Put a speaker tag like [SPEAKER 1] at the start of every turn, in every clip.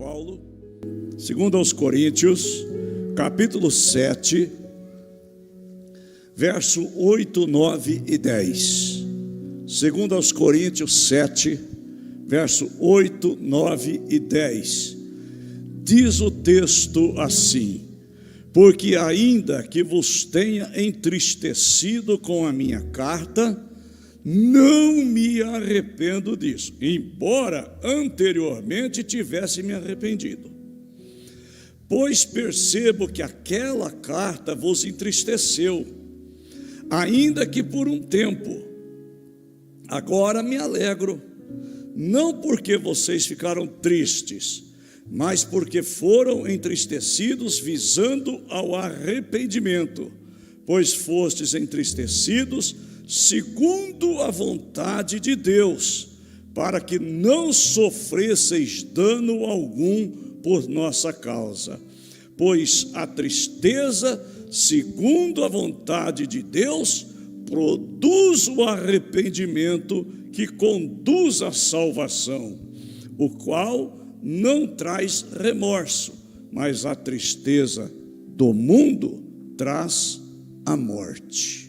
[SPEAKER 1] Paulo, segundo aos Coríntios, capítulo 7, verso 8, 9 e 10. Segundo aos Coríntios 7, verso 8, 9 e 10. Diz o texto assim: porque ainda que vos tenha entristecido com a minha carta, não me arrependo disso, embora anteriormente tivesse me arrependido. Pois percebo que aquela carta vos entristeceu, ainda que por um tempo. Agora me alegro, não porque vocês ficaram tristes, mas porque foram entristecidos visando ao arrependimento, pois fostes entristecidos segundo a vontade de Deus, para que não sofresseis dano algum por nossa causa. Pois a tristeza, segundo a vontade de Deus, produz o arrependimento que conduz à salvação, o qual não traz remorso, mas a tristeza do mundo traz a morte.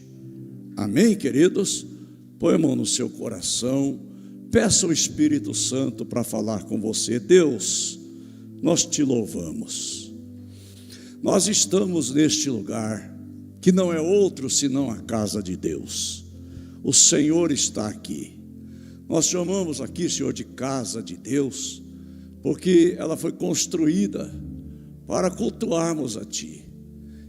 [SPEAKER 1] Amém, queridos? Põe a mão no seu coração, peça o Espírito Santo para falar com você. Deus, nós te louvamos. Nós estamos neste lugar, que não é outro senão a casa de Deus. O Senhor está aqui. Nós chamamos aqui, Senhor, de casa de Deus, porque ela foi construída para cultuarmos a Ti.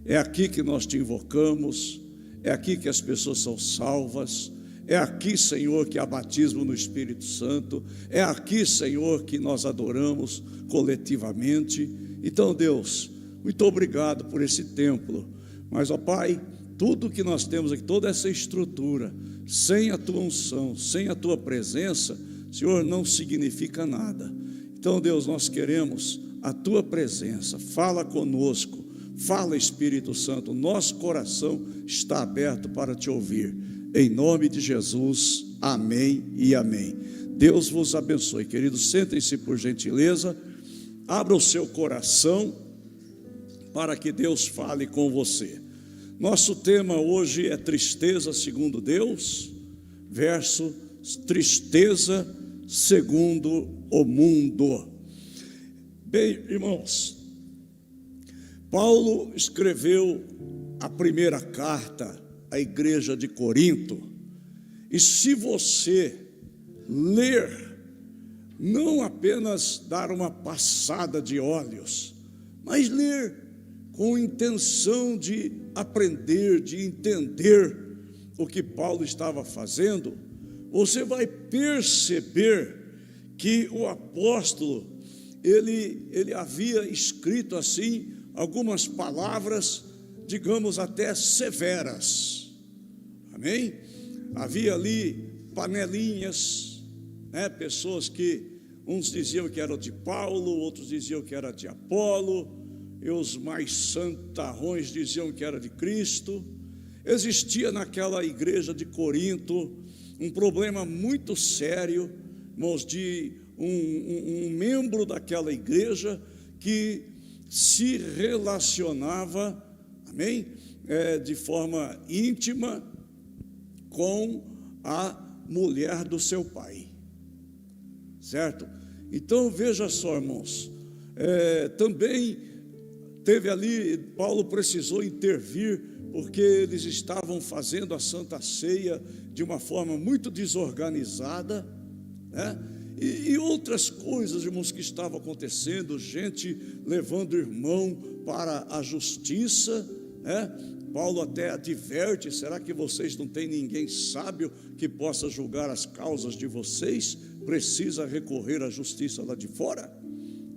[SPEAKER 1] É aqui que nós te invocamos, é aqui que as pessoas são salvas, é aqui, Senhor, que há batismo no Espírito Santo, é aqui, Senhor, que nós adoramos coletivamente. Então, Deus, muito obrigado por esse templo, mas, ó Pai, tudo que nós temos aqui, toda essa estrutura, sem a Tua unção, sem a Tua presença, Senhor, não significa nada. Então, Deus, nós queremos a Tua presença. Fala conosco, fala, Espírito Santo. Nosso coração está aberto para Te ouvir. Em nome de Jesus, amém e amém. Deus vos abençoe, queridos. Sentem-se por gentileza. Abra o seu coração para que Deus fale com você. Nosso tema hoje é tristeza segundo Deus, versus tristeza segundo o mundo. Bem, irmãos, Paulo escreveu a primeira carta à igreja de Corinto, e se você ler, não apenas dar uma passada de olhos, mas ler com intenção de aprender, de entender o que Paulo estava fazendo, você vai perceber que o apóstolo, ele havia escrito assim, algumas palavras, digamos até severas, amém? Havia ali panelinhas, né? Pessoas que, uns diziam que eram de Paulo, outros diziam que era de Apolo, e os mais santarrões diziam que era de Cristo. Existia naquela igreja de Corinto um problema muito sério, irmãos, de um membro daquela igreja que se relacionava, amém, de forma íntima com a mulher do seu pai, certo? Então veja só, irmãos, também teve ali, Paulo precisou intervir, porque eles estavam fazendo a Santa Ceia de uma forma muito desorganizada, né? E outras coisas, irmãos, que estavam acontecendo, gente levando o irmão para a justiça, né? Paulo até adverte: será que vocês não têm ninguém sábio que possa julgar as causas de vocês? Precisa recorrer à justiça lá de fora,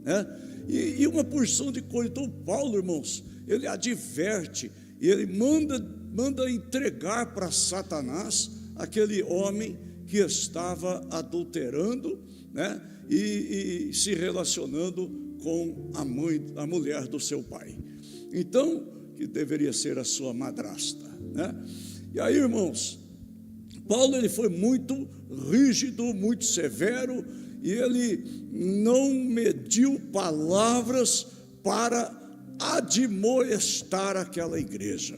[SPEAKER 1] né? E uma porção de coisa. Então Paulo, irmãos, ele adverte, e ele manda entregar para Satanás aquele homem que estava adulterando, né, e se relacionando com a mulher do seu pai. Então, que deveria ser a sua madrasta, né? E aí, irmãos, Paulo ele foi muito rígido, muito severo, e ele não mediu palavras para admoestar aquela igreja.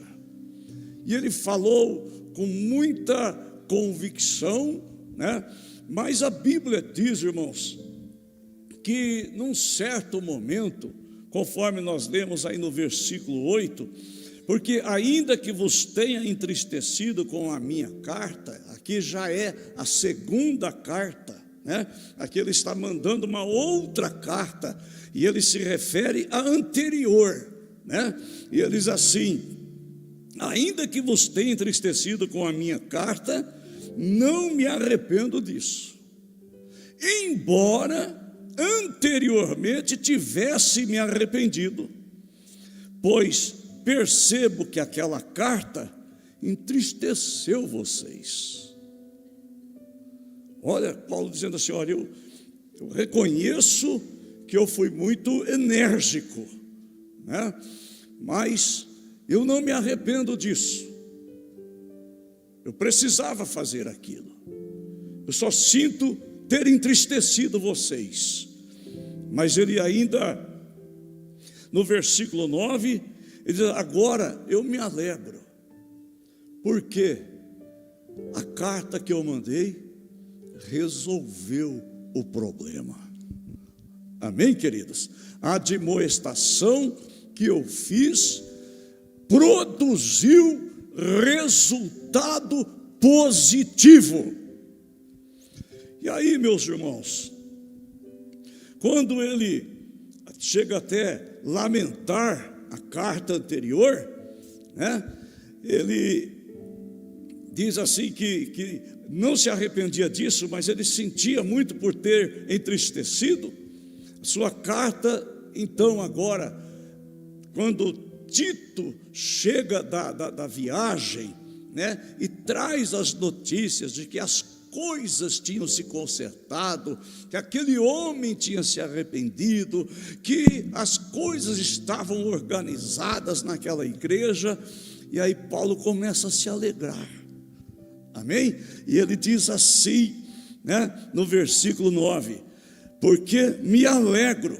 [SPEAKER 1] E ele falou com muita convicção, né? Mas a Bíblia diz, irmãos, que num certo momento, conforme nós lemos aí no versículo 8, porque ainda que vos tenha entristecido com a minha carta, aqui já é a segunda carta, né? Aqui ele está mandando uma outra carta, e ele se refere à anterior, né? E ele diz assim: ainda que vos tenha entristecido com a minha carta, não me arrependo disso, embora anteriormente tivesse me arrependido, pois percebo que aquela carta entristeceu vocês. Olha, Paulo dizendo assim: olha, eu reconheço que eu fui muito enérgico, né? Mas eu não me arrependo disso. Eu precisava fazer aquilo. Eu só sinto ter entristecido vocês. Mas ele ainda, no versículo 9, ele diz: agora eu me alegro, porque a carta que eu mandei resolveu o problema. Amém, queridos? A admoestação que eu fiz produziu resultado positivo. E aí, meus irmãos, quando ele chega até lamentar a carta anterior, né, ele diz assim que não se arrependia disso, mas ele sentia muito por ter entristecido. Sua carta, então, agora, quando Tito chega da viagem, né, e traz as notícias de que as coisas tinham se consertado, que aquele homem tinha se arrependido, que as coisas estavam organizadas naquela igreja, e aí Paulo começa a se alegrar. Amém? E ele diz assim, né, no versículo 9: porque me alegro,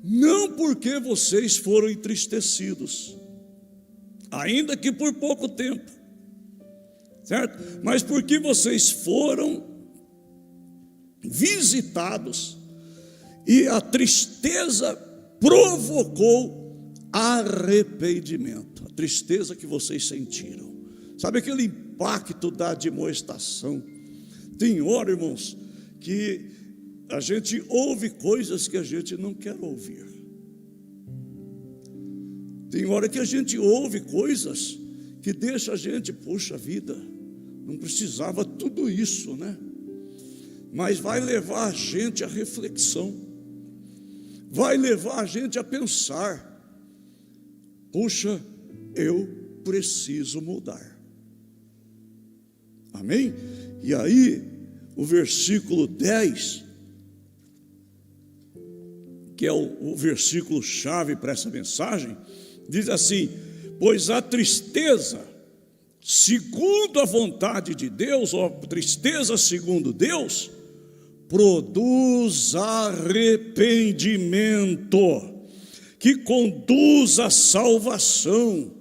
[SPEAKER 1] não porque vocês foram entristecidos, ainda que por pouco tempo, certo? Mas porque vocês foram visitados, e a tristeza provocou arrependimento. A tristeza que vocês sentiram, sabe aquele impacto da admoestação? Tem hora, irmãos, que a gente ouve coisas que a gente não quer ouvir. Tem hora que a gente ouve coisas que deixa a gente, puxa vida, não precisava tudo isso, né? Mas vai levar a gente à reflexão, vai levar a gente a pensar: puxa, eu preciso mudar. Amém? E aí, o versículo 10, que é o versículo chave para essa mensagem, diz assim: pois a tristeza segundo a vontade de Deus, ou tristeza segundo Deus, produz arrependimento, que conduz à salvação,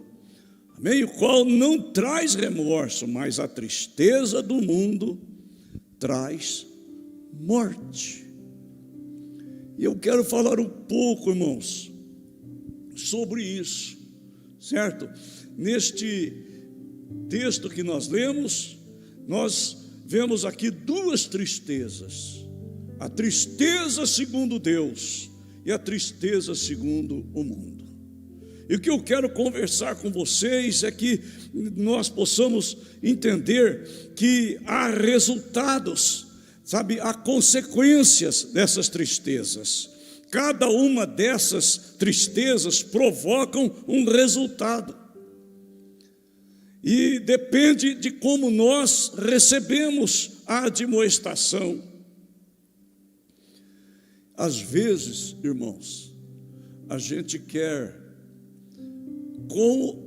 [SPEAKER 1] amém? O qual não traz remorso, mas a tristeza do mundo traz morte. E eu quero falar um pouco, irmãos, sobre isso, certo? Neste texto que nós lemos, nós vemos aqui duas tristezas: a tristeza segundo Deus e a tristeza segundo o mundo. E o que eu quero conversar com vocês é que nós possamos entender que há resultados, sabe, há consequências dessas tristezas. Cada uma dessas tristezas provocam um resultado, e depende de como nós recebemos a admoestação. Às vezes, irmãos, a gente quer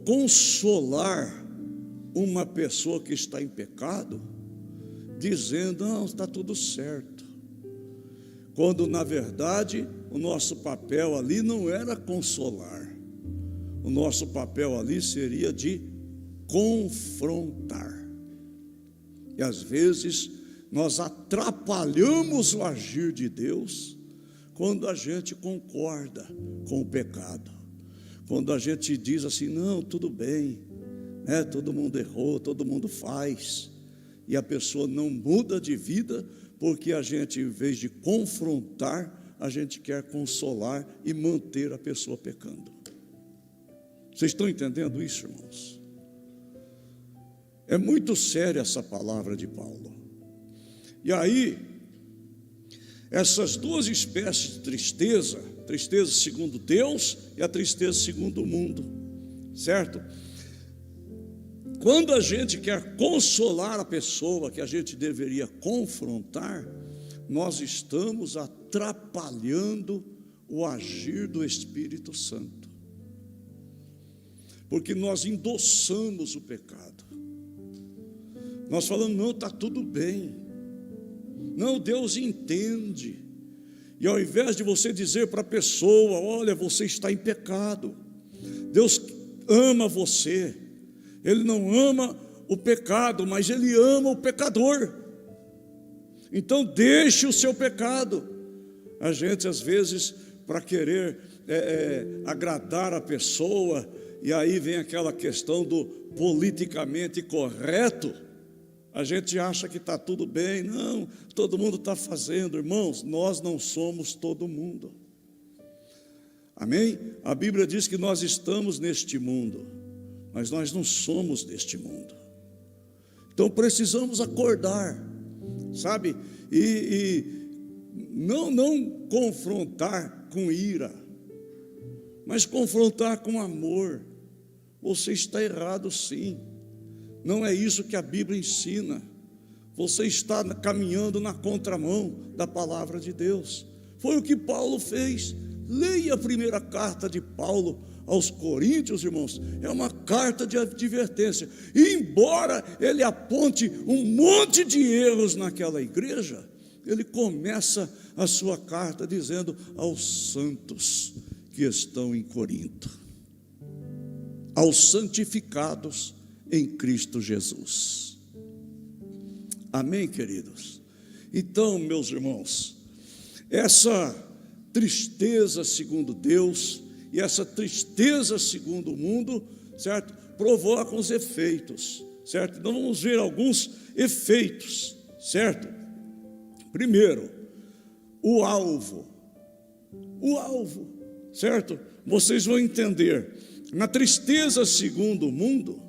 [SPEAKER 1] consolar uma pessoa que está em pecado, dizendo: não, está tudo certo, quando na verdade o nosso papel ali não era consolar, o nosso papel ali seria de confrontar. E às vezes nós atrapalhamos o agir de Deus quando a gente concorda com o pecado, quando a gente diz assim, não, tudo bem, né? Todo mundo errou, todo mundo faz, e a pessoa não muda de vida, porque a gente, em vez de confrontar, a gente quer consolar e manter a pessoa pecando. Vocês estão entendendo isso, irmãos? É muito séria essa palavra de Paulo. E aí, essas duas espécies de tristeza, tristeza segundo Deus e a tristeza segundo o mundo, certo? Quando a gente quer consolar a pessoa que a gente deveria confrontar, nós estamos atrapalhando o agir do Espírito Santo, porque nós endossamos o pecado. Nós falamos, não, está tudo bem, não, Deus entende. E ao invés de você dizer para a pessoa, olha, você está em pecado, Deus ama você, Ele não ama o pecado, mas Ele ama o pecador. Então deixe o seu pecado. A gente às vezes, para querer agradar a pessoa, e aí vem aquela questão do politicamente correto, a gente acha que está tudo bem. Não, todo mundo está fazendo. Irmãos, nós não somos todo mundo. Amém? A Bíblia diz que nós estamos neste mundo, mas nós não somos deste mundo. Então precisamos acordar, sabe? E não confrontar com ira, mas confrontar com amor. Você está errado sim, não é isso que a Bíblia ensina. Você está caminhando na contramão da palavra de Deus. Foi o que Paulo fez. Leia a primeira carta de Paulo aos Coríntios, irmãos, é uma carta de advertência. E embora ele aponte um monte de erros naquela igreja, ele começa a sua carta dizendo aos santos que estão em Corinto, aos santificados em Cristo Jesus. Amém, queridos? Então, meus irmãos, essa tristeza segundo Deus e essa tristeza segundo o mundo, certo? Provocam os efeitos, certo? Então vamos ver alguns efeitos, certo? Primeiro, o alvo, certo? Vocês vão entender, na tristeza segundo o mundo,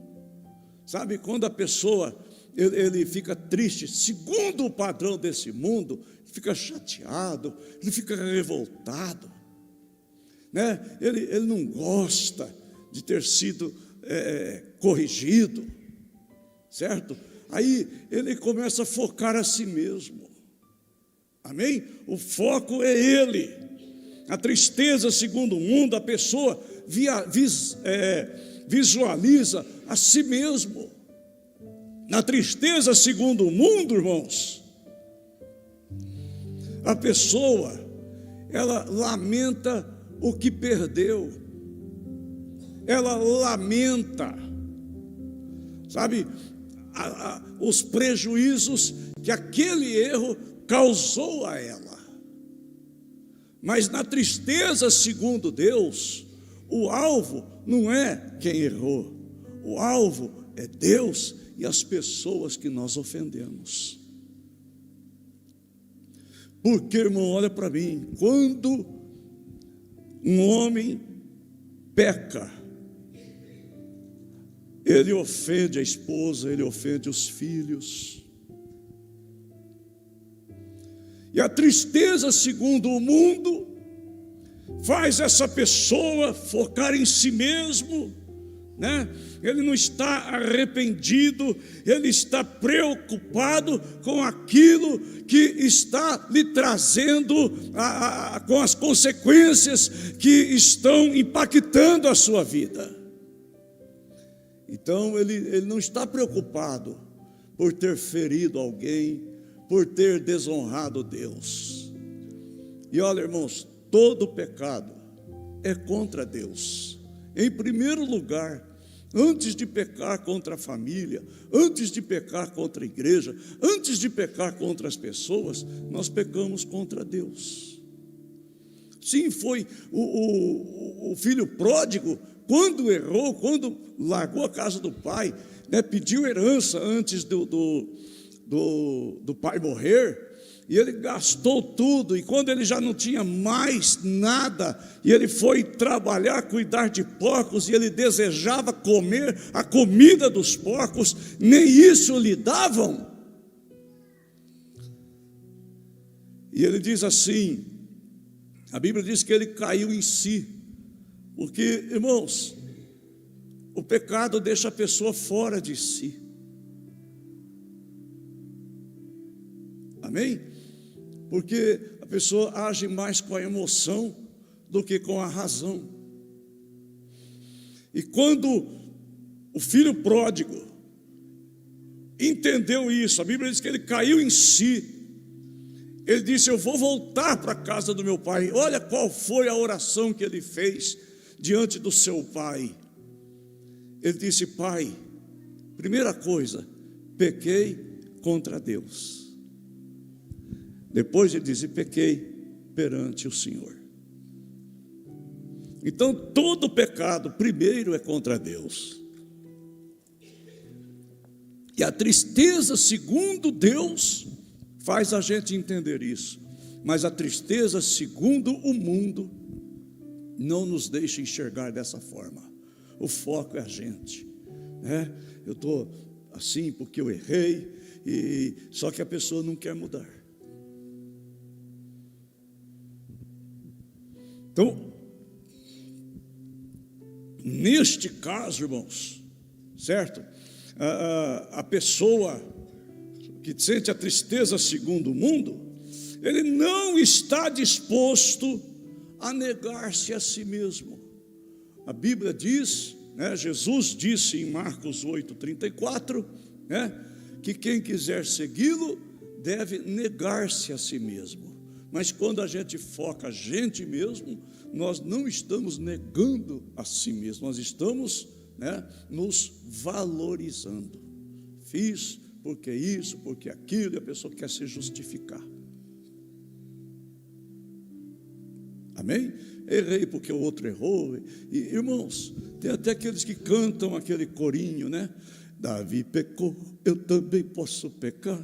[SPEAKER 1] sabe, quando a pessoa, ele fica triste, segundo o padrão desse mundo, fica chateado, ele fica revoltado, né? Ele não gosta de ter sido corrigido, certo? Aí ele começa a focar a si mesmo, amém? O foco é ele. A tristeza segundo o mundo, a pessoa visualiza a si mesmo. Na tristeza segundo o mundo, irmãos, a pessoa, ela lamenta o que perdeu, ela lamenta, sabe, os prejuízos que aquele erro causou a ela. Mas na tristeza segundo Deus, o alvo não é quem errou, o alvo é Deus e as pessoas que nós ofendemos. Porque, irmão, olha para mim, quando um homem peca, ele ofende a esposa, ele ofende os filhos. E a tristeza segundo o mundo faz essa pessoa focar em si mesmo, né? Ele não está arrependido, ele está preocupado com aquilo que está lhe trazendo, com as consequências que estão impactando a sua vida. Então ele não está preocupado por ter ferido alguém, por ter desonrado Deus. E olha, irmãos, todo pecado é contra Deus. Em primeiro lugar, antes de pecar contra a família, antes de pecar contra a igreja, antes de pecar contra as pessoas, nós pecamos contra Deus. Sim, foi o filho pródigo, quando errou, quando largou a casa do pai, né, pediu herança antes do pai morrer, e ele gastou tudo, e quando ele já não tinha mais nada, e ele foi trabalhar, cuidar de porcos, e ele desejava comer a comida dos porcos, nem isso lhe davam. E ele diz assim, a Bíblia diz que ele caiu em si, porque, irmãos, o pecado deixa a pessoa fora de si. Amém? Porque a pessoa age mais com a emoção do que com a razão. E quando o filho pródigo entendeu isso, a Bíblia diz que ele caiu em si. Ele disse: eu vou voltar para a casa do meu pai. Olha qual foi a oração que ele fez diante do seu pai. Ele disse: pai, primeira coisa, pequei contra Deus. Depois ele disse: pequei perante o Senhor. Então todo pecado primeiro é contra Deus. E a tristeza, segundo Deus, faz a gente entender isso. Mas a tristeza, segundo o mundo, não nos deixa enxergar dessa forma. O foco é a gente, né? Eu estou assim porque eu errei, só que a pessoa não quer mudar. Então, neste caso, irmãos, certo? A pessoa que sente a tristeza segundo o mundo, ele não está disposto a negar-se a si mesmo. A Bíblia diz, né, Jesus disse em Marcos 8:34, né, que quem quiser segui-lo deve negar-se a si mesmo. Mas quando a gente foca a gente mesmo, nós não estamos negando a si mesmo, nós estamos, né, nos valorizando. Fiz porque isso, porque aquilo, e a pessoa quer se justificar. Amém? Errei porque o outro errou. E, irmãos, tem até aqueles que cantam aquele corinho, né? Davi pecou, eu também posso pecar.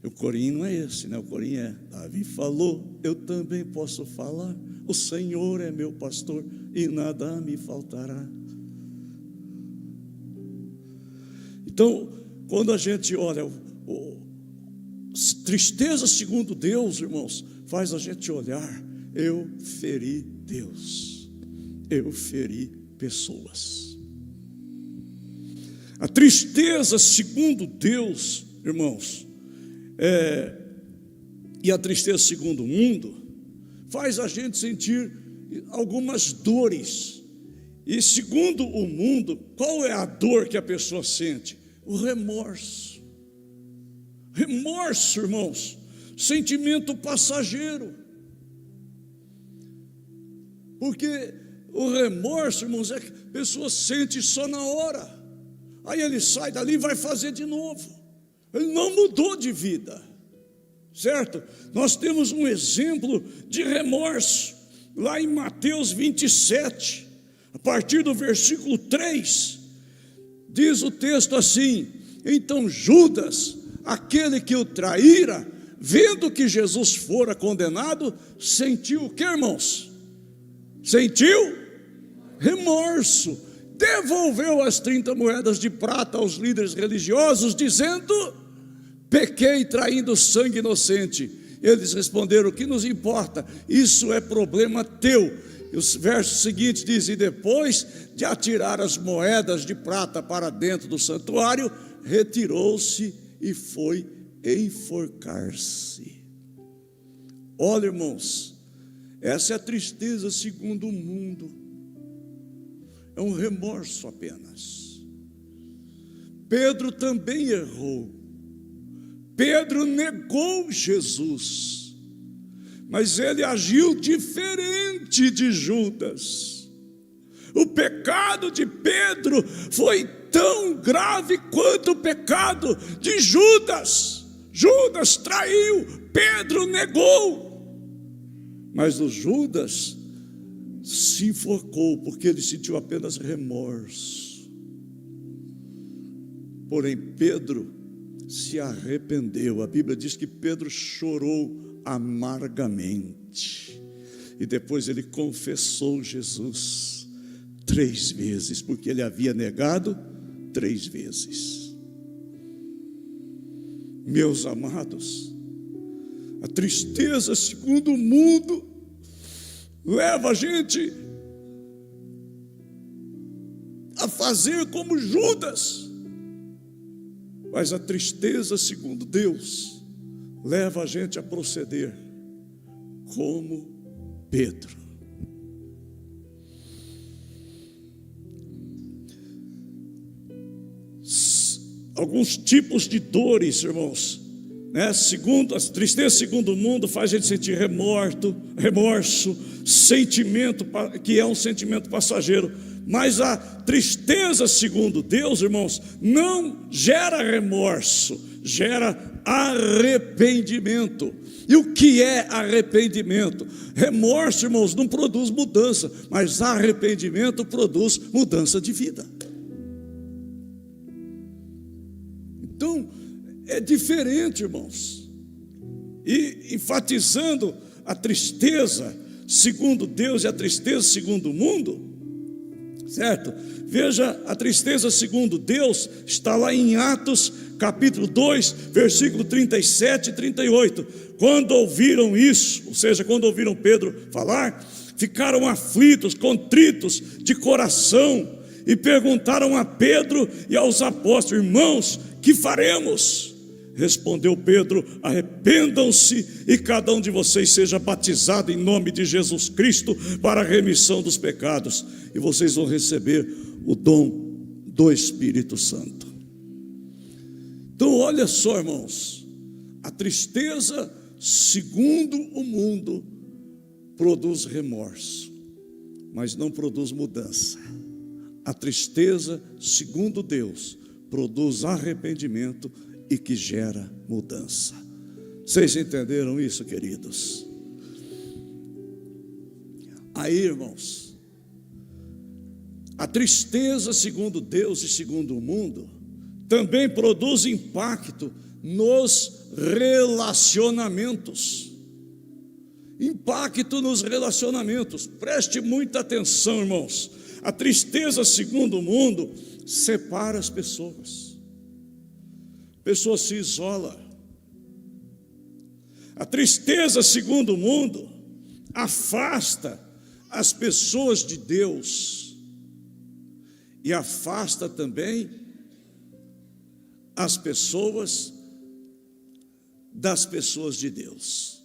[SPEAKER 1] O corinho não é esse, né? O corinho é: Davi falou, eu também posso falar. O Senhor é meu pastor e nada me faltará. Então, quando a gente olha tristeza segundo Deus, irmãos, faz a gente olhar: eu feri Deus, eu feri pessoas. A tristeza segundo Deus, irmãos, e a tristeza segundo o mundo, faz a gente sentir algumas dores. E segundo o mundo, qual é a dor que a pessoa sente? O remorso. Remorso, irmãos, sentimento passageiro. Porque o remorso, irmãos, é que a pessoa sente só na hora. Aí ele sai dali e vai fazer de novo. Ele não mudou de vida, certo? Nós temos um exemplo de remorso lá em Mateus 27, a partir do versículo 3, diz o texto assim: então Judas, aquele que o traíra, vendo que Jesus fora condenado, sentiu o que, irmãos? Sentiu remorso. Devolveu as 30 moedas de prata aos líderes religiosos, dizendo: pequei traindo sangue inocente. Eles responderam: o que nos importa? Isso é problema teu. E os versos seguintes dizem: e depois de atirar as moedas de prata para dentro do santuário, retirou-se e foi enforcar-se. Olha, irmãos, essa é a tristeza segundo o mundo. É um remorso apenas. Pedro também errou. Pedro negou Jesus, mas ele agiu diferente de Judas. O pecado de Pedro foi tão grave quanto o pecado de Judas. Judas traiu, Pedro negou, mas o Judas se enforcou porque ele sentiu apenas remorso. Porém, Pedro se arrependeu. A Bíblia diz que Pedro chorou amargamente, e depois ele confessou Jesus 3 vezes, porque ele havia negado 3 vezes. Meus amados, a tristeza segundo o mundo leva a gente a fazer como Judas, mas a tristeza segundo Deus leva a gente a proceder como Pedro. Alguns tipos de dores, irmãos, né? Segundo a tristeza segundo o mundo faz a gente sentir remorso, sentimento que é um sentimento passageiro. Mas a tristeza segundo Deus, irmãos, não gera remorso, gera arrependimento. E o que é arrependimento? Remorso, irmãos, não produz mudança, mas arrependimento produz mudança de vida. Então, é diferente, irmãos. E enfatizando a tristeza segundo Deus e a tristeza segundo o mundo, certo? Veja, a tristeza segundo Deus está lá em Atos capítulo 2, versículo 37 e 38. Quando ouviram isso, ou seja, quando ouviram Pedro falar, ficaram aflitos, contritos de coração, e perguntaram a Pedro e aos apóstolos: irmãos, que faremos? Respondeu Pedro: arrependam-se e cada um de vocês seja batizado em nome de Jesus Cristo para a remissão dos pecados, e vocês vão receber o dom do Espírito Santo. Então olha só, irmãos, a tristeza segundo o mundo produz remorso, mas não produz mudança. A tristeza segundo Deus produz arrependimento e que gera mudança. Vocês entenderam isso, queridos? Aí, irmãos, a tristeza segundo Deus e segundo o mundo também produz impacto nos relacionamentos. Impacto nos relacionamentos. Preste muita atenção, irmãos. A tristeza segundo o mundo separa as pessoas. A pessoa se isola. A tristeza segundo o mundo afasta as pessoas de Deus e afasta também as pessoas das pessoas de Deus.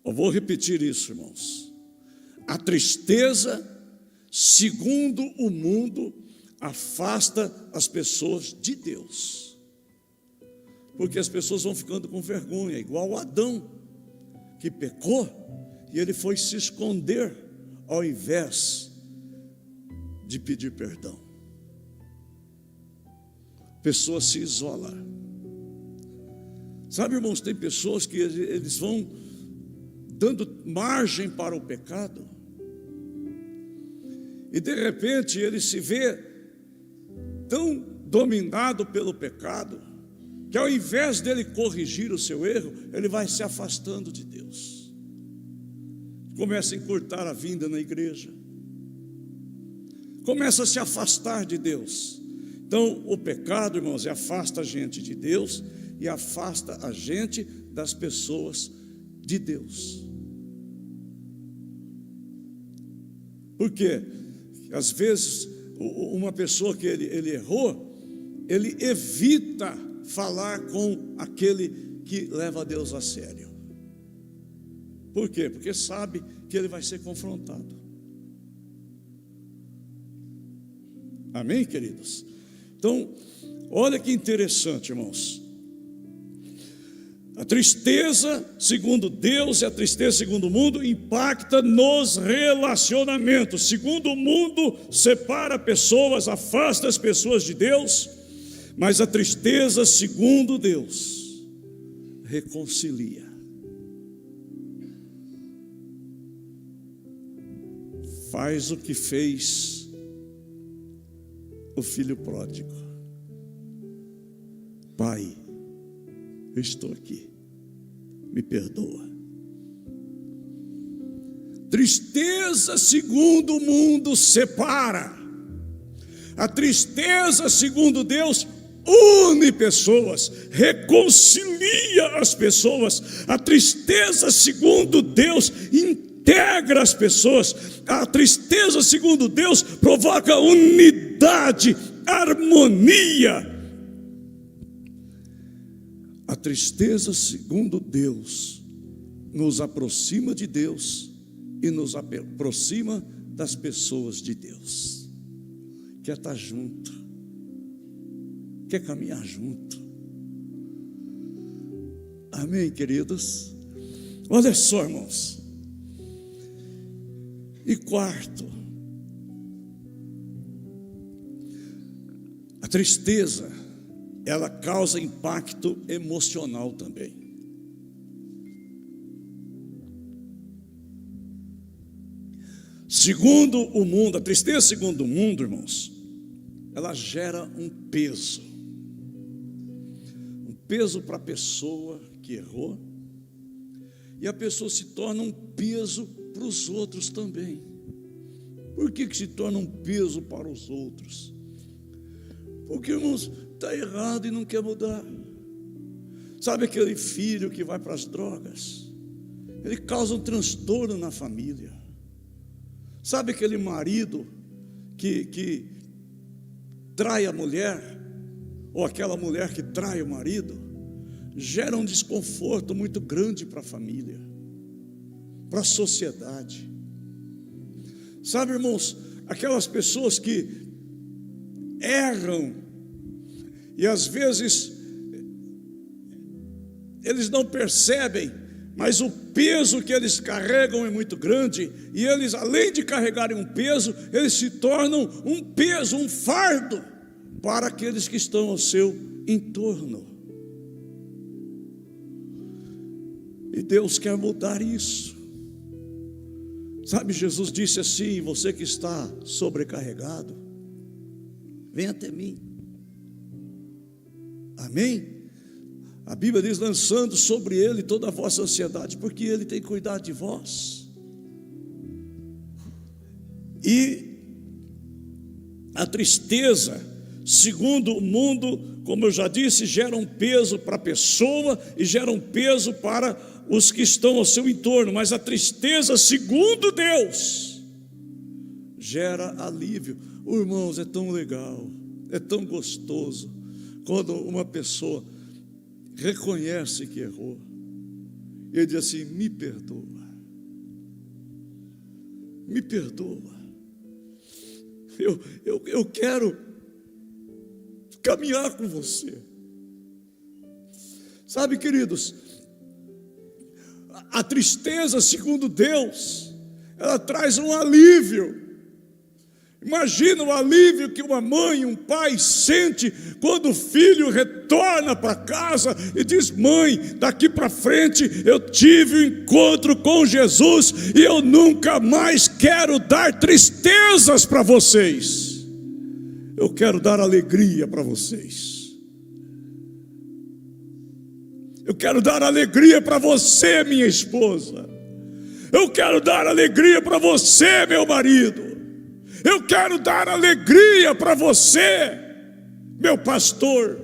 [SPEAKER 1] Eu vou repetir isso, irmãos. A tristeza segundo o mundo afasta as pessoas de Deus, porque as pessoas vão ficando com vergonha, igual Adão, que pecou e ele foi se esconder ao invés de pedir perdão. A pessoa se isola. Sabe, irmãos, tem pessoas que eles vão dando margem para o pecado, e de repente ele se vê tão dominado pelo pecado, que ao invés dele corrigir o seu erro, ele vai se afastando de Deus, começa a encurtar a vinda na igreja, começa a se afastar de Deus. Então o pecado, irmãos, afasta a gente de Deus e afasta a gente das pessoas de Deus. Por quê? Às vezes uma pessoa que ele errou, ele evita falar com aquele que leva a Deus a sério. Por quê? Porque sabe que ele vai ser confrontado. Amém, queridos? Então, Olha que interessante, irmãos. A tristeza, segundo Deus, e a tristeza, segundo o mundo, impacta nos relacionamentos. Segundo o mundo, separa pessoas, afasta as pessoas de Deus, mas a tristeza, segundo Deus, reconcilia. Faz o que fez o filho pródigo. Pai, eu estou aqui, me perdoa. Tristeza, segundo o mundo, separa. A tristeza, segundo Deus, une pessoas, reconcilia as pessoas. A tristeza, segundo Deus, integra as pessoas. A tristeza, segundo Deus, provoca unidade, harmonia. A tristeza, segundo Deus, nos aproxima de Deus e nos aproxima das pessoas de Deus. Quer estar junto, quer caminhar junto. Amém, queridos? Olha só, irmãos. E quarto, a tristeza, ela causa impacto emocional também. Segundo o mundo, a tristeza segundo o mundo, irmãos, ela gera um peso para a pessoa que errou, e a pessoa se torna um peso para os outros também. Por que se torna um peso para os outros? Porque, irmãos, está errado e não quer mudar. Sabe aquele filho que vai para as drogas? Ele causa um transtorno na família. Sabe aquele marido que trai a mulher, ou aquela mulher que trai o marido? Gera um desconforto muito grande para a família, para a sociedade. Sabe, irmãos, aquelas pessoas que erram, e às vezes eles não percebem, mas o peso que eles carregam é muito grande, e eles, além de carregarem um peso, eles se tornam um peso, um fardo para aqueles que estão ao seu entorno. E Deus quer mudar isso. Sabe, Jesus disse assim: você que está sobrecarregado, vem até mim. Amém? A Bíblia diz: lançando sobre Ele toda a vossa ansiedade, porque Ele tem cuidado de vós. E a tristeza, segundo o mundo, como eu já disse, gera um peso para a pessoa e gera um peso para os que estão ao seu entorno. Mas a tristeza, segundo Deus, gera alívio. Irmãos, é tão legal, é tão gostoso quando uma pessoa reconhece que errou e ele diz assim: me perdoa, me perdoa, eu quero caminhar com você. Sabe, queridos, a tristeza, segundo Deus, ela traz um alívio. Imagina o alívio que uma mãe, um pai sente quando o filho retorna para casa e diz: mãe, daqui para frente eu tive um encontro com Jesus e eu nunca mais quero dar tristezas para vocês, eu quero dar alegria para vocês. Eu quero dar alegria para você, minha esposa. Eu quero dar alegria para você, meu marido. Eu quero dar alegria para você, meu pastor.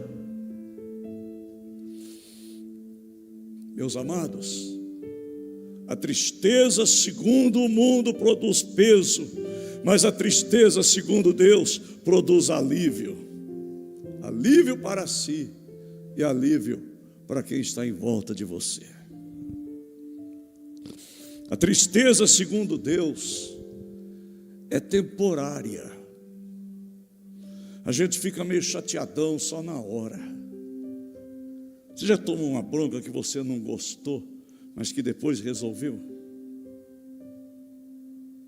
[SPEAKER 1] Meus amados, a tristeza segundo o mundo produz peso, mas a tristeza segundo Deus produz alívio. Alívio para si e alívio para quem está em volta de você. A tristeza segundo Deus é temporária. a gente fica meio chateadão só na hora. Você já tomou uma bronca que você não gostou, mas que depois resolveu?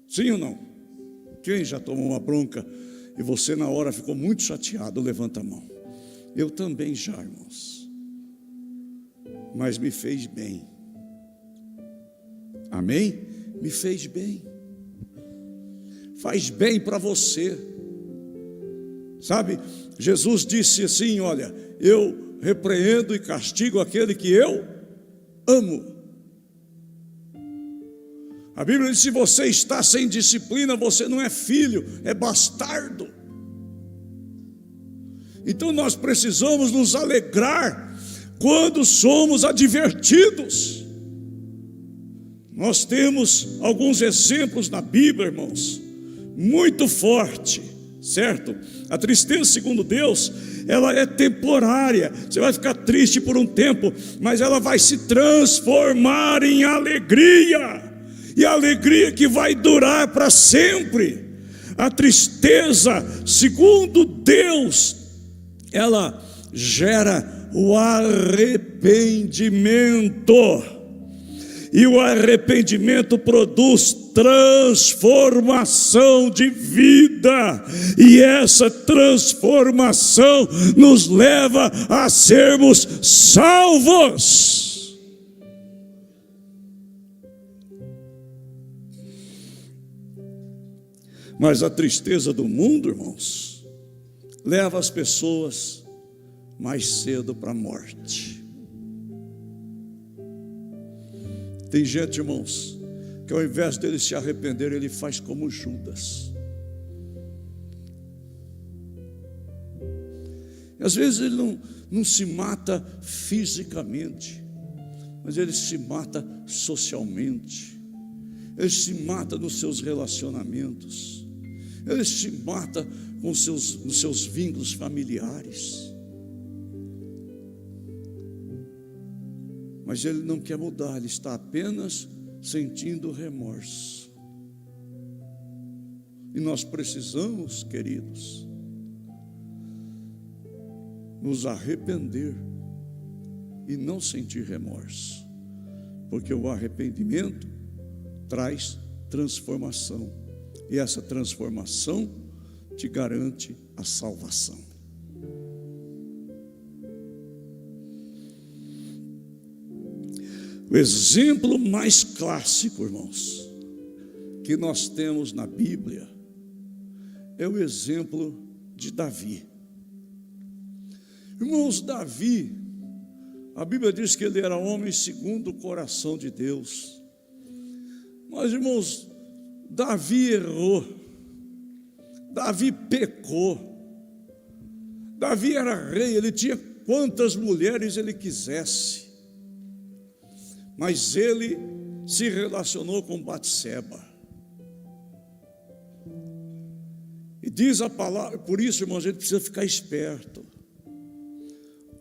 [SPEAKER 1] Sim ou não? Quem já tomou uma bronca e você na hora ficou muito chateado? Levanta a mão. Eu também já, irmãos. Mas me fez bem. Amém? Me fez bem. Faz bem para você. Sabe, Jesus disse assim, olha, eu repreendo e castigo aquele que eu amo. A Bíblia diz, se você está sem disciplina, você não é filho, é bastardo. Então nós precisamos nos alegrar quando somos advertidos. Nós temos alguns exemplos na Bíblia, irmãos, muito forte, certo? A tristeza, segundo Deus, ela é temporária. Você vai ficar triste por um tempo, mas ela vai se transformar em alegria. E a alegria que vai durar para sempre. A tristeza, segundo Deus, ela gera o arrependimento. E o arrependimento produz transformação de vida. E essa transformação nos leva a sermos salvos. Mas a tristeza do mundo, irmãos, leva as pessoas mais cedo para a morte. Tem gente, irmãos, que ao invés dele se arrepender, ele faz como Judas. E às vezes ele não se mata fisicamente, mas ele se mata socialmente. Ele se mata nos seus relacionamentos. Ele se mata nos seus vínculos familiares. Mas ele não quer mudar, ele está apenas sentindo remorso. E nós precisamos, queridos, nos arrepender e não sentir remorso, porque o arrependimento traz transformação, e essa transformação te garante a salvação. O exemplo mais clássico, irmãos, que nós temos na Bíblia é o exemplo de Davi. Irmãos, Davi, a Bíblia diz que ele era homem segundo o coração de Deus. Mas, irmãos, Davi errou, Davi pecou. Davi era rei, ele tinha quantas mulheres ele quisesse. Mas ele se relacionou com Batseba. E diz a palavra, por isso, irmãos, a gente precisa ficar esperto.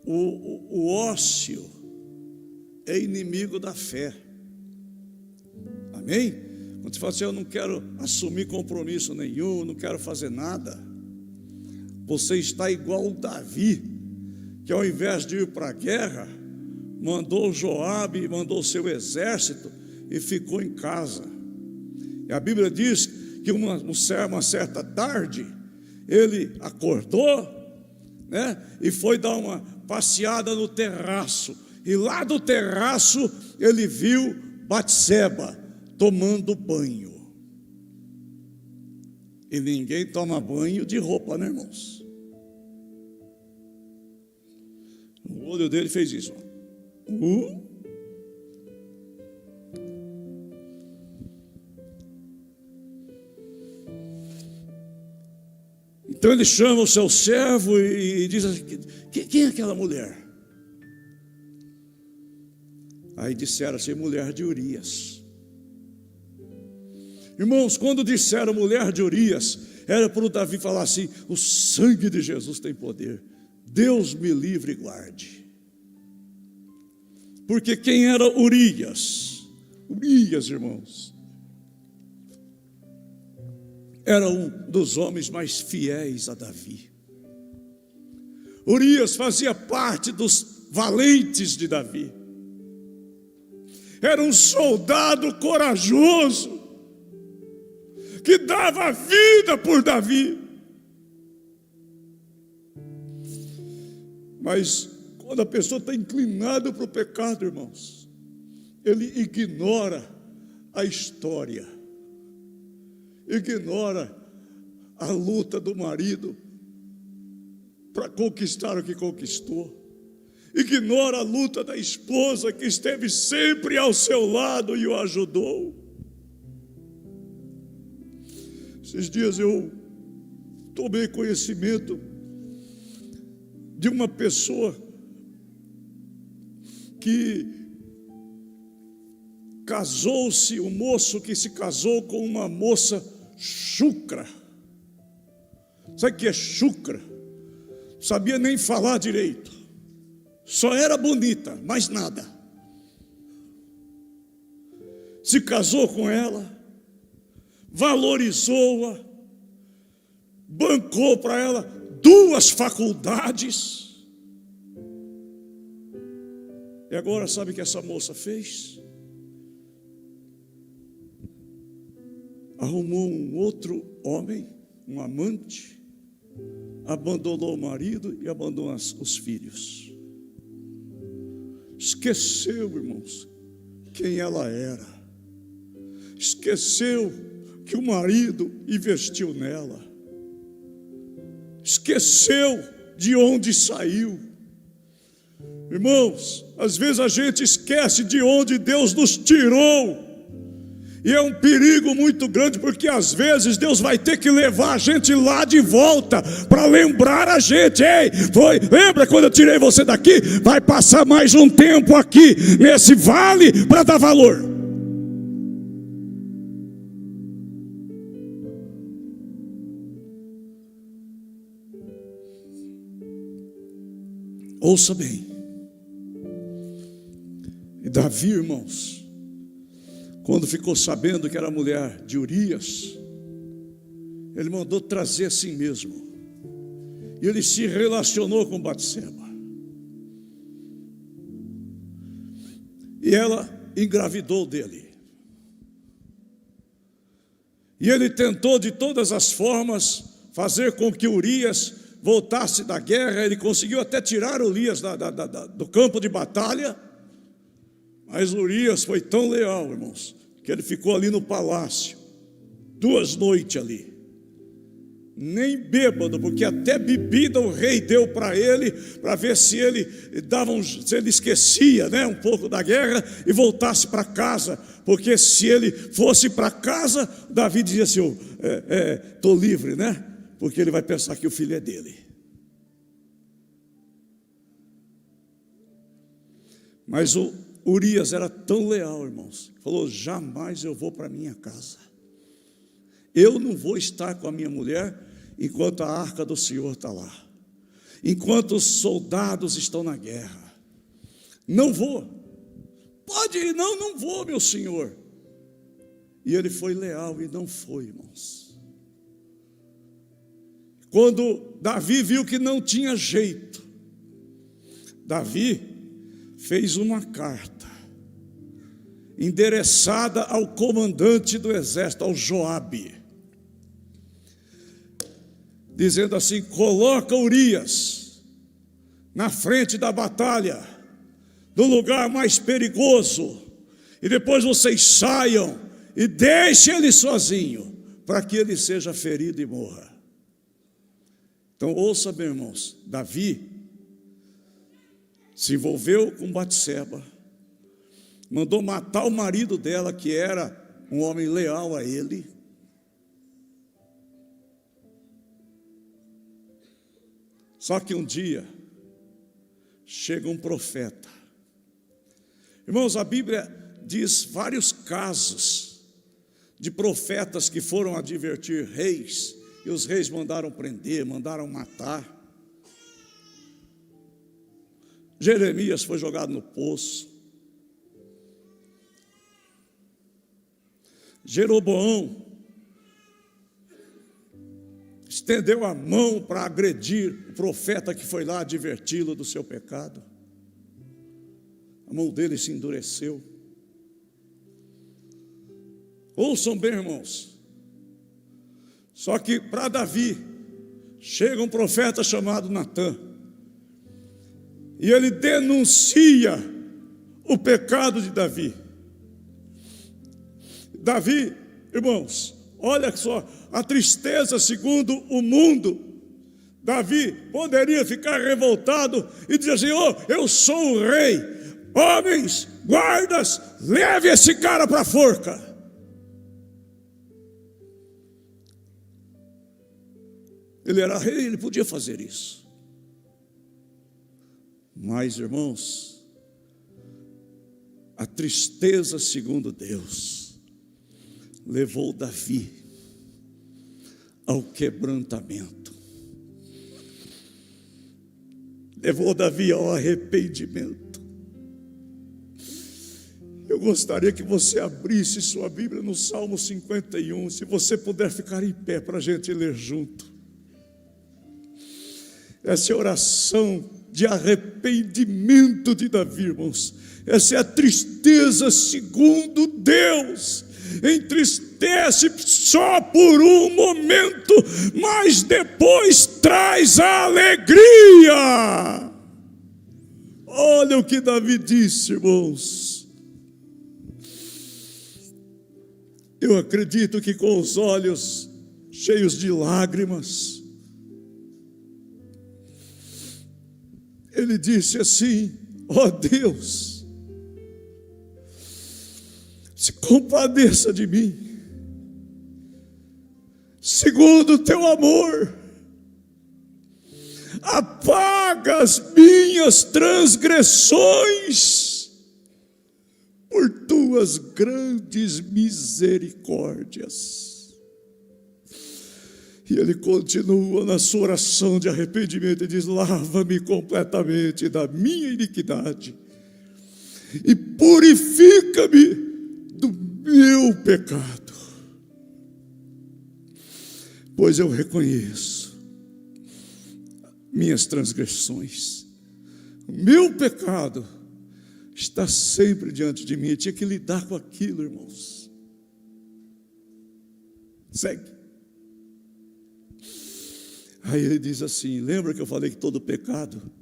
[SPEAKER 1] O ócio é inimigo da fé. Amém? Quando você fala assim, eu não quero assumir compromisso nenhum, não quero fazer nada, você está igual o Davi, que ao invés de ir para a guerra, mandou Joabe, mandou seu exército e ficou em casa. E a Bíblia diz que uma certa tarde, ele acordou, né, e foi dar uma passeada no terraço. E lá do terraço, ele viu Batseba tomando banho. E ninguém toma banho de roupa, né, irmãos? O olho dele fez isso. Então ele chama o seu servo e diz assim, quem é aquela mulher? Aí disseram assim, mulher de Urias. Irmãos, quando disseram mulher de Urias, era para o Davi falar assim, o sangue de Jesus tem poder, Deus me livre e guarde. Porque quem era Urias? Urias, irmãos, era um dos homens mais fiéis a Davi. Urias fazia parte dos valentes de Davi. Era um soldado corajoso, que dava a vida por Davi. Mas quando a pessoa está inclinada para o pecado, irmãos, ele ignora a história, ignora a luta do marido para conquistar o que conquistou, ignora a luta da esposa que esteve sempre ao seu lado e o ajudou. Esses dias eu tomei conhecimento de uma pessoa que casou-se, um moço que se casou com uma moça chucra. Sabe o que é chucra? Não sabia nem falar direito, só era bonita, mais nada. Se casou com ela, valorizou-a, bancou para ela 2 faculdades. E agora sabe o que essa moça fez? Arrumou um outro homem, um amante, abandonou o marido e abandonou os filhos. Esqueceu, irmãos, quem ela era. Esqueceu que o marido investiu nela. Esqueceu de onde saiu. Irmãos, às vezes a gente esquece de onde Deus nos tirou. E é um perigo muito grande, porque às vezes Deus vai ter que levar a gente lá de volta para lembrar a gente. Ei, lembra quando eu tirei você daqui? Vai passar mais um tempo aqui nesse vale para dar valor. Ouça bem. E Davi, irmãos, quando ficou sabendo que era mulher de Urias, ele mandou trazer assim mesmo. E ele se relacionou com Batseba. E ela engravidou dele. E ele tentou de todas as formas fazer com que Urias voltasse da guerra. Ele conseguiu até tirar Urias do campo de batalha. Mas Urias foi tão leal, irmãos, que ele ficou ali no palácio 2 noites ali, nem bêbado, porque até bebida o rei deu para ele, para ver se ele esquecia, né, um pouco da guerra e voltasse para casa, porque se ele fosse para casa, Davi dizia assim: estou livre, né? Porque ele vai pensar que o filho é dele. Mas o Urias era tão leal, irmãos, falou: jamais eu vou para minha casa. Eu não vou estar com a minha mulher enquanto a arca do Senhor está lá, enquanto os soldados estão na guerra. Não vou. Pode ir, não vou, meu senhor. E ele foi leal e não foi, irmãos. Quando Davi viu que não tinha jeito, Davi fez uma carta endereçada ao comandante do exército, ao Joabe, dizendo assim: coloca Urias na frente da batalha, no lugar mais perigoso, e depois vocês saiam e deixem ele sozinho, para que ele seja ferido e morra. Então ouça bem, irmãos, Davi se envolveu com Batseba, mandou matar o marido dela, que era um homem leal a ele. Só que um dia chega um profeta. Irmãos, a Bíblia diz vários casos de profetas que foram advertir reis, e os reis mandaram prender, mandaram matar. Jeremias foi jogado no poço. estendeu a mão para agredir o profeta que foi lá adverti-lo do seu pecado. A mão dele se endureceu. Ouçam bem, irmãos. Só que para Davi chega um profeta chamado Natã, e ele denuncia o pecado de Davi. Davi, irmãos, olha só, a tristeza segundo o mundo. Davi poderia ficar revoltado e dizer assim: oh, eu sou o rei, homens, guardas, leve esse cara para a forca. Ele era rei, ele podia fazer isso. Mas, irmãos, a tristeza segundo Deus levou Davi ao quebrantamento, levou Davi ao arrependimento. Eu gostaria que você abrisse sua Bíblia no Salmo 51, se você puder ficar em pé para a gente ler junto. Essa é a oração de arrependimento de Davi, irmãos. Essa é a tristeza segundo Deus. Entristece só por um momento, mas depois traz a alegria. Olha o que Davi disse, irmãos. Eu acredito que com os olhos cheios de lágrimas, ele disse assim: ó Deus, se compadeça de mim, segundo o teu amor, apaga as minhas transgressões, por tuas grandes misericórdias. E ele continua na sua oração de arrependimento e diz: lava-me completamente da minha iniquidade e purifica-me do meu pecado, pois eu reconheço minhas transgressões, o meu pecado está sempre diante de mim. Eu tinha que lidar com aquilo, irmãos. Segue. Aí ele diz assim: lembra que eu falei que todo pecado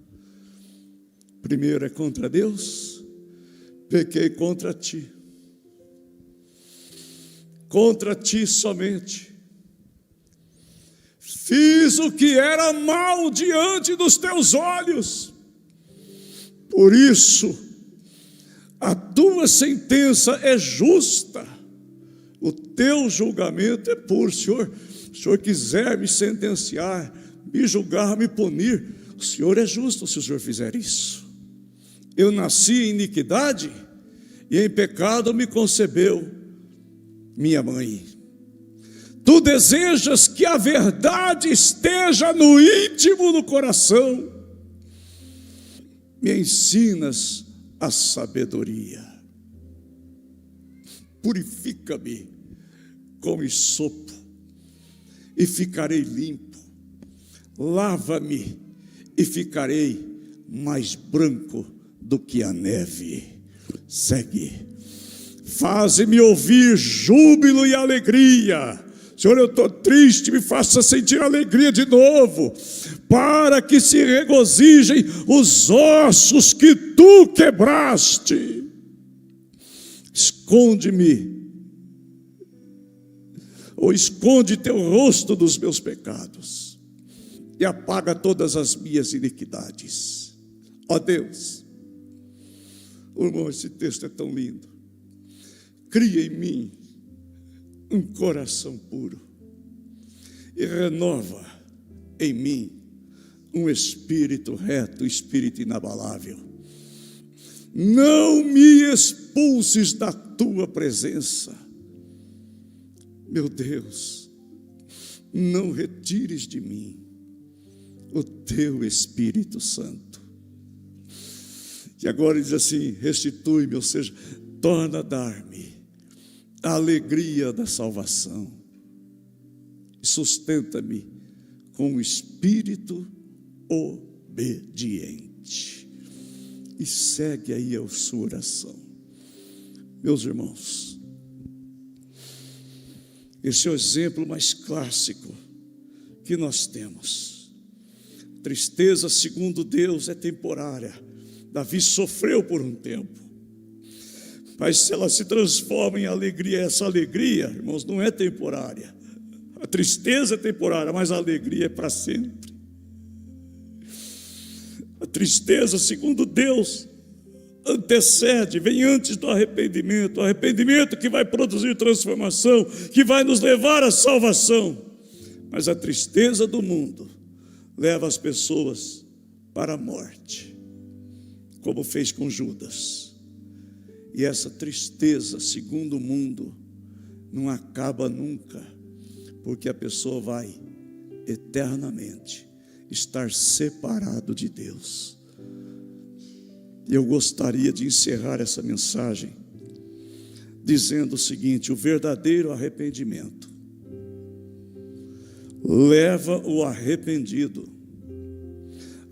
[SPEAKER 1] primeiro é contra Deus? Pequei contra ti somente, fiz o que era mal diante dos teus olhos, por isso a tua sentença é justa, o teu julgamento é puro. Se o Senhor quiser me sentenciar, me julgar, me punir, o Senhor é justo se o Senhor fizer isso. Eu nasci em iniquidade e em pecado me concebeu minha mãe. Tu desejas que a verdade esteja no íntimo do coração, me ensinas a sabedoria. Purifica-me com hisopo e ficarei limpo, lava-me e ficarei mais branco do que a neve. Segue. Faze-me ouvir júbilo e alegria. Senhor, eu estou triste, me faça sentir alegria de novo, para que se regozijem os ossos que tu quebraste. Esconde-me, ou esconde teu rosto dos meus pecados e apaga todas as minhas iniquidades. Ó Deus, irmão, esse texto é tão lindo. Cria em mim um coração puro e renova em mim um espírito reto, espírito inabalável. Não me expulses da tua presença. Meu Deus, não retires de mim o teu Espírito Santo. E agora ele diz assim: restitui-me, ou seja, torna a dar-me a alegria da salvação, sustenta-me com o espírito obediente. E segue aí a sua oração. Meus irmãos, esse é o exemplo mais clássico que nós temos. Tristeza, segundo Deus, é temporária. Davi sofreu por um tempo, mas se ela se transforma em alegria, essa alegria, irmãos, não é temporária. A tristeza é temporária, mas a alegria é para sempre. A tristeza, segundo Deus, antecede, vem antes do arrependimento. O arrependimento que vai produzir transformação, que vai nos levar à salvação. Mas a tristeza do mundo leva as pessoas para a morte, como fez com Judas. E essa tristeza, segundo o mundo, não acaba nunca, porque a pessoa vai eternamente estar separado de Deus. E eu gostaria de encerrar essa mensagem dizendo o seguinte: o verdadeiro arrependimento leva o arrependido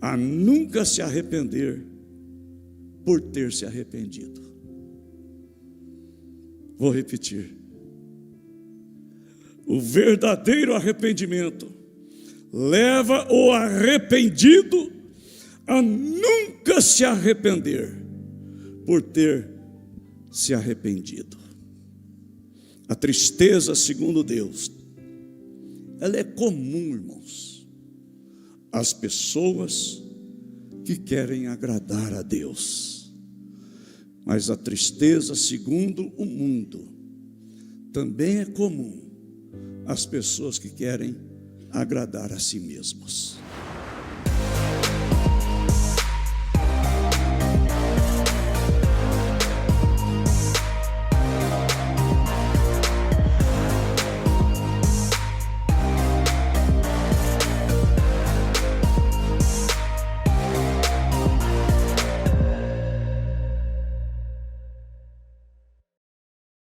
[SPEAKER 1] a nunca se arrepender por ter se arrependido. Vou repetir. O verdadeiro arrependimento leva o arrependido a nunca se arrepender por ter se arrependido. A tristeza, segundo Deus, ela é comum, irmãos, às pessoas que querem agradar a Deus. Mas a tristeza, segundo o mundo, também é comum às pessoas que querem agradar a si mesmos.